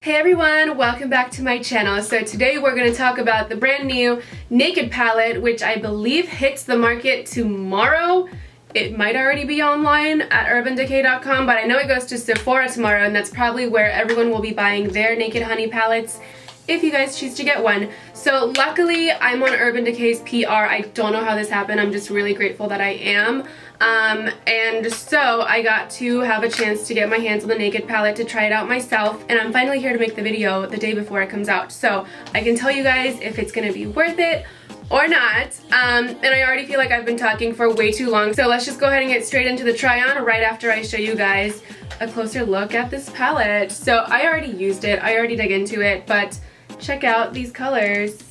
Hey everyone, welcome back to my channel. So today we're going to talk about the brand new Naked palette, which I believe hits the market tomorrow. It might already be online at urbandecay.com, but I know it goes to Sephora tomorrow, and that's probably where everyone will be buying their Naked Honey palettes if you guys choose to get one. So luckily I'm on Urban Decay's PR. I don't know how this happened. I'm just really grateful that I am. And so I got to have a chance to get my hands on the Naked palette to try it out myself, and I'm finally here to make the video the day before it comes out, so I can tell you guys if it's gonna be worth it or not. And I already feel like I've been talking for way too long, so let's just go ahead and get straight into the try on right after I show you guys a closer look at this palette. So I already used it, I already dug into it, but check out these colors.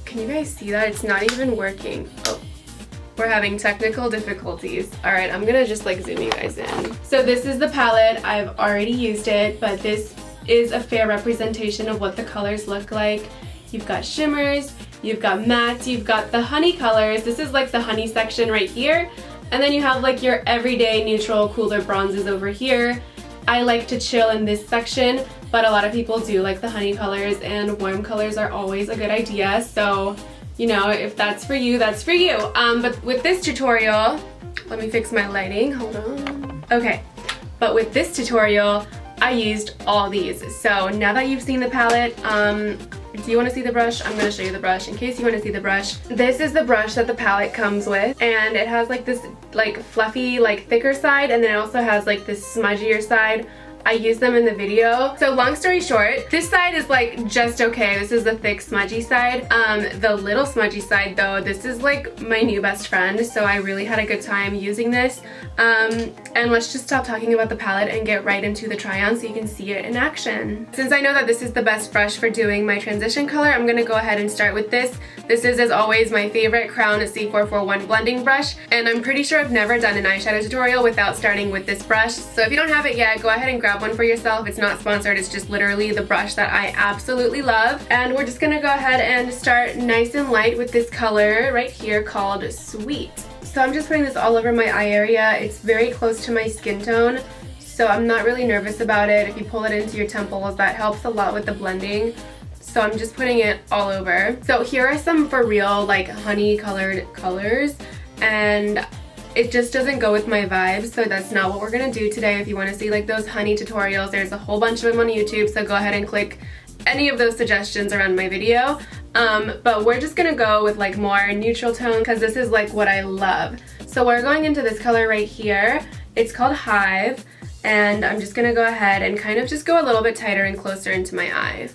Can you guys see that? It's not even working. Oh. We're having technical difficulties. Alright, I'm gonna just like zoom you guys in. So this is the palette. I've already used it, but this is a fair representation of what the colors look like. You've got shimmers, you've got mattes, you've got the honey colors. This is like the honey section right here. And then you have like your everyday neutral cooler bronzes over here. I like to chill in this section, but a lot of people do like the honey colors, and warm colors are always a good idea. So you know, if that's for you, that's for you. But with this tutorial, let me fix my lighting, hold on. Okay, but with this tutorial, I used all these. So now that you've seen the palette, do you want to see the brush? I'm going to show you the brush in case you want to see the brush. This is the brush that the palette comes with, and it has like this like fluffy, like thicker side, and then it also has like this smudgier side. I used them in the video. So long story short, this side is like just okay. This is the thick smudgy side. The little smudgy side though, this is like my new best friend, so I really had a good time using this. And let's just stop talking about the palette and get right into the try on so you can see it in action. Since I know that this is the best brush for doing my transition color, I'm gonna go ahead and start with this. This is, as always, my favorite Crown C441 blending brush, and I'm pretty sure I've never done an eyeshadow tutorial without starting with this brush. So if you don't have it yet, go ahead and grab one for yourself. It's not sponsored, it's just literally the brush that I absolutely love. And we're just gonna go ahead and start nice and light with this color right here called Sweet. So I'm just putting this all over my eye area. It's very close to my skin tone, so I'm not really nervous about it. If you pull it into your temples, that helps a lot with the blending. So I'm just putting it all over. So here are some for real like honey colored colors, and it just doesn't go with my vibe, so that's not what we're gonna do today. If you want to see like those honey tutorials, there's a whole bunch of them on YouTube, so go ahead and click any of those suggestions around my video. But we're just gonna go with like more neutral tone because this is like what I love. So we're going into this color right here. It's called Hive, and I'm just gonna go ahead and kind of just go a little bit tighter and closer into my eye.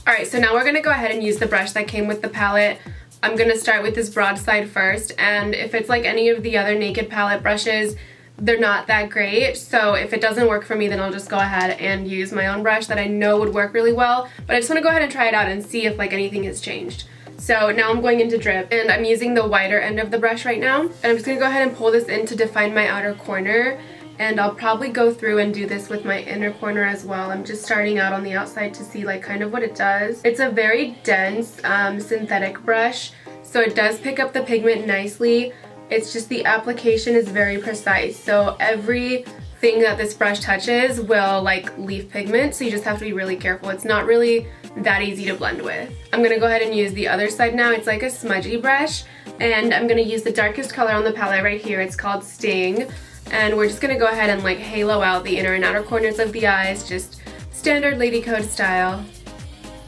Alright, so now we're going to go ahead and use the brush that came with the palette. I'm going to start with this broad side first, and if it's like any of the other Naked palette brushes, they're not that great, so if it doesn't work for me, then I'll just go ahead and use my own brush that I know would work really well, but I just want to go ahead and try it out and see if like anything has changed. So now I'm going into Drip, and I'm using the wider end of the brush right now, and I'm just going to go ahead and pull this in to define my outer corner. And I'll probably go through and do this with my inner corner as well. I'm just starting out on the outside to see like kind of what it does. It's a very dense synthetic brush, so it does pick up the pigment nicely. It's just the application is very precise, so everything that this brush touches will like leave pigment, so you just have to be really careful. It's not really that easy to blend with. I'm gonna go ahead and use the other side now. It's like a smudgy brush, and I'm gonna use the darkest color on the palette right here. It's called Sting. And we're just going to go ahead and like halo out the inner and outer corners of the eyes, just standard Lady Code style.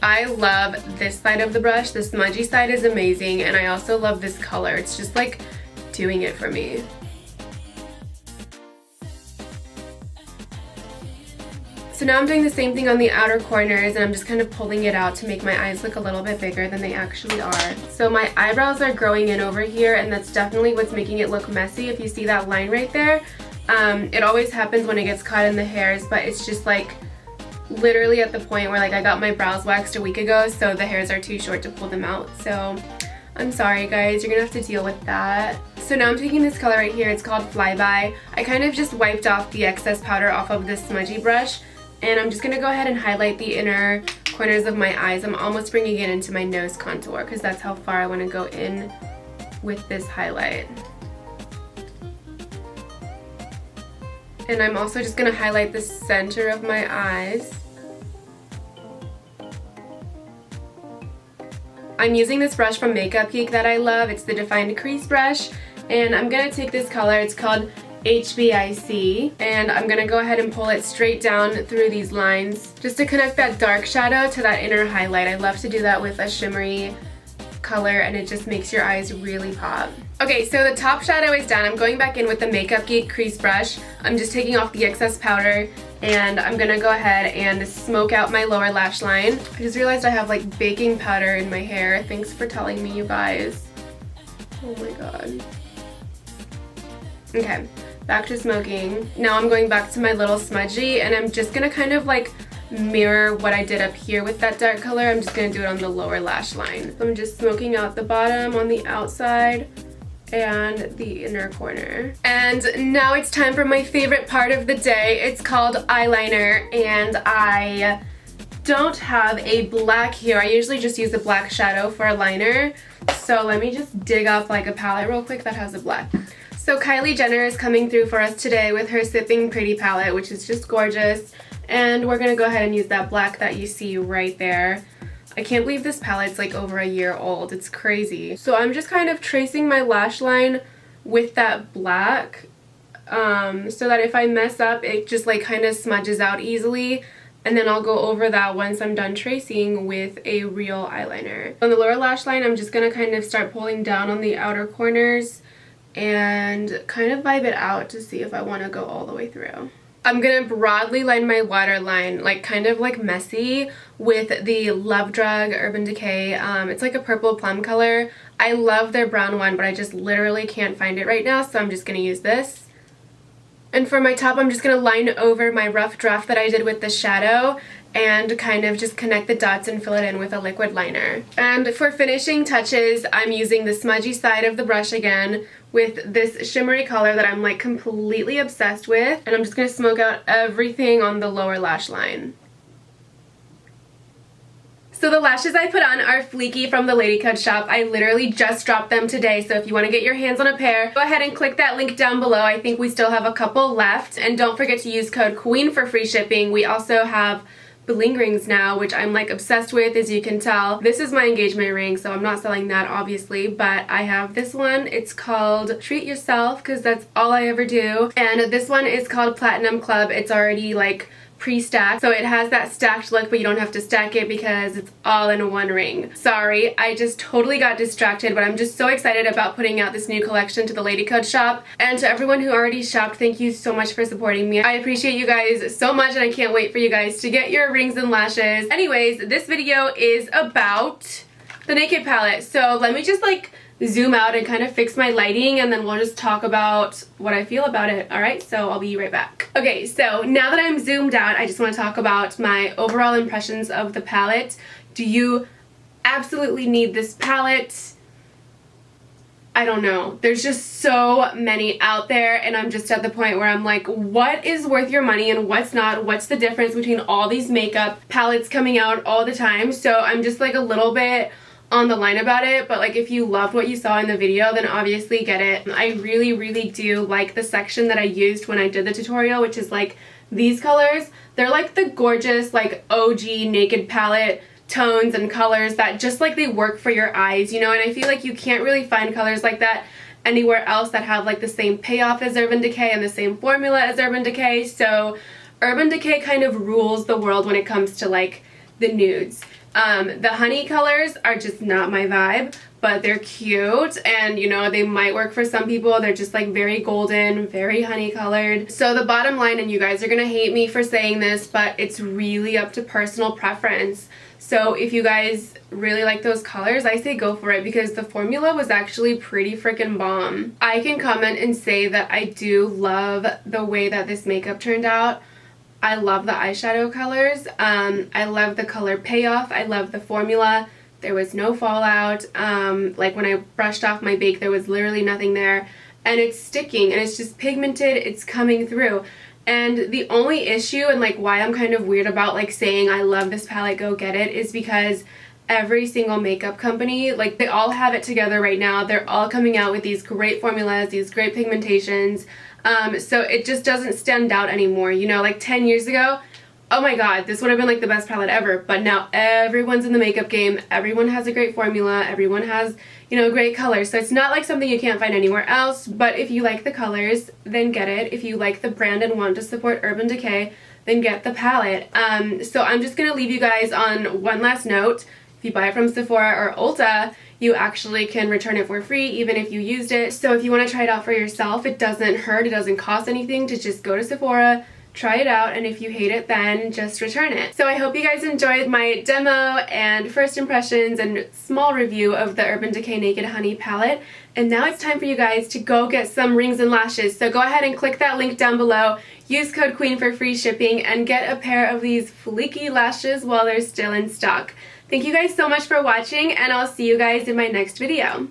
I love this side of the brush. The smudgy side is amazing, and I also love this color. It's just like doing it for me. So now I'm doing the same thing on the outer corners, and I'm just kind of pulling it out to make my eyes look a little bit bigger than they actually are. So my eyebrows are growing in over here, and that's definitely what's making it look messy. If you see that line right there, it always happens when it gets caught in the hairs, but it's just like literally at the point where like I got my brows waxed a week ago, so the hairs are too short to pull them out. So I'm sorry guys, you're gonna have to deal with that. So now I'm taking this color right here. It's called Flyby. I kind of just wiped off the excess powder off of this smudgy brush, and I'm just going to go ahead and highlight the inner corners of my eyes. I'm almost bringing it into my nose contour because that's how far I want to go in with this highlight. And I'm also just gonna highlight the center of my eyes. I'm using this brush from Makeup Geek that I love. It's the Defined Crease Brush. And I'm gonna take this color, it's called HBIC, and I'm gonna go ahead and pull it straight down through these lines just to connect that dark shadow to that inner highlight. I love to do that with a shimmery color, and it just makes your eyes really pop. Okay, so the top shadow is done. I'm going back in with the Makeup Geek crease brush. I'm just taking off the excess powder, and I'm gonna go ahead and smoke out my lower lash line. I just realized I have like baking powder in my hair. Thanks for telling me, you guys. Oh my god. Okay, back to smoking. Now I'm going back to my little smudgy, and I'm just gonna kind of like mirror what I did up here with that dark color. I'm just gonna do it on the lower lash line. So I'm just smoking out the bottom on the outside and the inner corner. And now it's time for my favorite part of the day. It's called eyeliner, and I don't have a black here. I usually just use a black shadow for a liner. So let me just dig up like a palette real quick that has a black. So Kylie Jenner is coming through for us today with her Sipping Pretty palette, which is just gorgeous. And we're gonna go ahead and use that black that you see right there. I can't believe this palette's like over a year old. It's crazy. So I'm just kind of tracing my lash line with that black so that if I mess up, it just like kind of smudges out easily. And then I'll go over that once I'm done tracing with a real eyeliner. On the lower lash line, I'm just gonna kind of start pulling down on the outer corners and kind of vibe it out to see if I want to go all the way through. I'm gonna broadly line my waterline, like kind of like messy, with the Love Drug Urban Decay. It's like a purple plum color. I love their brown one, but I just literally can't find it right now, so I'm just gonna use this. And for my top, I'm just gonna line over my rough draft that I did with the shadow and kind of just connect the dots and fill it in with a liquid liner. And for finishing touches, I'm using the smudgy side of the brush again with this shimmery color that I'm like completely obsessed with, and I'm just gonna smoke out everything on the lower lash line. So the lashes I put on are Fleeky from the LadyCode shop. I literally just dropped them today, so if you want to get your hands on a pair, go ahead and click that link down below. I think we still have a couple left, and don't forget to use code QUEEN for free shipping. We also have bling rings now, which I'm like obsessed with, as you can tell. This is my engagement ring, so I'm not selling that obviously, but I have this one. It's called Treat Yourself, because that's all I ever do. And this one is called Platinum Club. It's already like pre-stacked, so it has that stacked look, but you don't have to stack it because it's all in one ring. Sorry, I just totally got distracted, but I'm just so excited about putting out this new collection to the LadyCode shop. And to everyone who already shopped, thank you so much for supporting me. I appreciate you guys so much, and I can't wait for you guys to get your rings and lashes. Anyways, this video is about the Naked palette, so let me just like zoom out and kind of fix my lighting, and then we'll just talk about what I feel about it. Alright, so I'll be right back. Okay, so now that I'm zoomed out, I just want to talk about my overall impressions of the palette. Do you absolutely need this palette? I don't know. There's just so many out there, and I'm just at the point where I'm like, what is worth your money and what's not? What's the difference between all these makeup palettes coming out all the time? So I'm just like a little bit on the line about it, but like if you loved what you saw in the video, then obviously get it. I really do like the section that I used when I did the tutorial, which is like these colors. They're like the gorgeous like OG Naked palette tones and colors that just like they work for your eyes, you know, and I feel like you can't really find colors like that anywhere else that have like the same payoff as Urban Decay and the same formula as Urban Decay. So Urban Decay kind of rules the world when it comes to like the nudes. The honey colors are just not my vibe, but they're cute, and you know, they might work for some people. They're just like very golden, very honey colored. So the bottom line, and you guys are gonna hate me for saying this, but it's really up to personal preference. So if you guys really like those colors, I say go for it, because the formula was actually pretty freaking bomb. I can comment and say that I do love the way that this makeup turned out. I love the eyeshadow colors. I love the color payoff. I love the formula. There was no fallout. Like when I brushed off my bake, there was literally nothing there. And it's sticking, and it's just pigmented. It's coming through. And the only issue, and like why I'm kind of weird about like saying I love this palette, go get it, is because every single makeup company, like they all have it together right now. They're all coming out with these great formulas, these great pigmentations. So it just doesn't stand out anymore. You know, like 10 years ago, oh my god, this would have been like the best palette ever, but now everyone's in the makeup game, everyone has a great formula, everyone has, you know, great colors, so it's not like something you can't find anywhere else. But if you like the colors, then get it. If you like the brand and want to support Urban Decay, then get the palette. So I'm just gonna leave you guys on one last note. If you buy it from Sephora or Ulta, you actually can return it for free even if you used it. So if you want to try it out for yourself, it doesn't hurt, it doesn't cost anything to just go to Sephora, try it out, and if you hate it, then just return it. So I hope you guys enjoyed my demo and first impressions and small review of the Urban Decay Naked Honey palette. And now it's time for you guys to go get some rings and lashes. So go ahead and click that link down below, use code QUEEN for free shipping, and get a pair of these fleeky lashes while they're still in stock. Thank you guys so much for watching, and I'll see you guys in my next video.